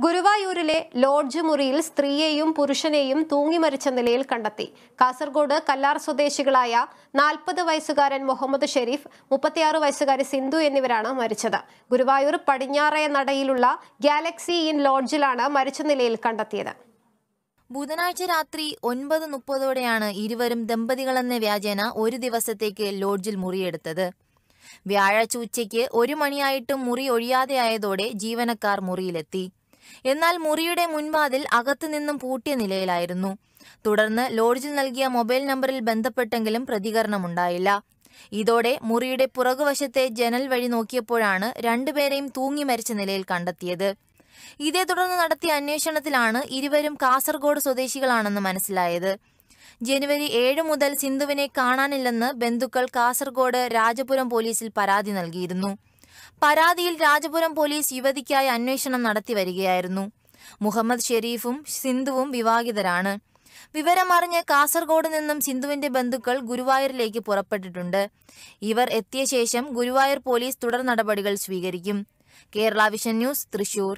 ഗുരുവായൂരിലെ ലോഡ്ജ് മുറിയിൽ സ്ത്രീയെയും പുരുഷനെയും തൂങ്ങി മരിച്ച നിലയിൽ കണ്ടെത്തി. കാസർഗോഡ് കല്ലാർ സ്വദേശികളായ 40 വയസ്സുകാരൻ മുഹമ്മദ് ഷെരീഫ്, 36 വയസ്സുകാരി സിന്ധു എന്നിവരാണ് മരിച്ചത്. ഗുരുവായൂർ പടിഞ്ഞാറേ നടയിലുള്ള ഗാലക്സി ഇൻ ലോഡ്ജിലാണ് മരിച്ച നിലയിൽ കണ്ടെത്തിയത്. ബുധനാഴ്ച രാത്രി 9:30ഓടെയാണ് ഇരുവരും ദമ്പതികളെന്ന വ്യാജേന ഒരു ദിവസത്തേക്ക് ലോഡ്ജിൽ മുറിയെടുത്തത്. വ്യാഴാഴ്ച ഉച്ചയ്ക്ക് 1 മണിയായിട്ടും മുറി ഒഴിയാതെയായതോടെ ജീവനക്കാർ മുറിയിലെത്തി. എന്നാൽ മുറിയുടെ മുൻവാതിൽ അകത്തുനിന്നും പൂട്ടിയ നിലയിലായിരുന്നു. തുടർന്ന് ലോഡ്ജിൽ നൽകിയ മൊബൈൽ നമ്പറിൽ ബന്ധപ്പെട്ടെങ്കിലും പ്രതികരണമുണ്ടായില്ല. ഇതോടെ മുറിയുടെ പുറകുവശത്തെ ജനൽ വഴി നോക്കിയപ്പോഴാണ് രണ്ടുപേരെയും തൂങ്ങി മരിച്ച നിലയിൽ കണ്ടെത്തിയത്. ഇതേ തുടർന്ന് നടത്തിയ അന്വേഷണത്തിലാണ് ഇരുവരും കാസർഗോഡ് സ്വദേശികളാണെന്ന് മനസ്സിലായത്. ജനുവരി 7 മുതൽ സിന്ധുവിനെ കാണാനില്ലെന്ന് ബന്ധുക്കൾ കാസർഗോഡ് രാജപുരം പോലീസിൽ പരാതി നൽകിയിരുന്നു. പരാതിയിൽ രാജപുരം പോലീസ് യുവതിക്കായി അന്വേഷണം നടത്തി വരികയായിരുന്നു. മുഹമ്മദ് ഷെരീഫും സിന്ധുവും വിവാഹിതരാണ്. വിവരമറിഞ്ഞ് കാസർഗോഡ് നിന്നും സിന്ധുവിന്റെ ബന്ധുക്കൾ ഗുരുവായൂരിലേക്ക് പുറപ്പെട്ടിട്ടുണ്ട്. ഇവർ എത്തിയ ശേഷം ഗുരുവായൂർ പോലീസ് തുടർ നടപടികൾ സ്വീകരിക്കും. Kerala vision news, Thrissur.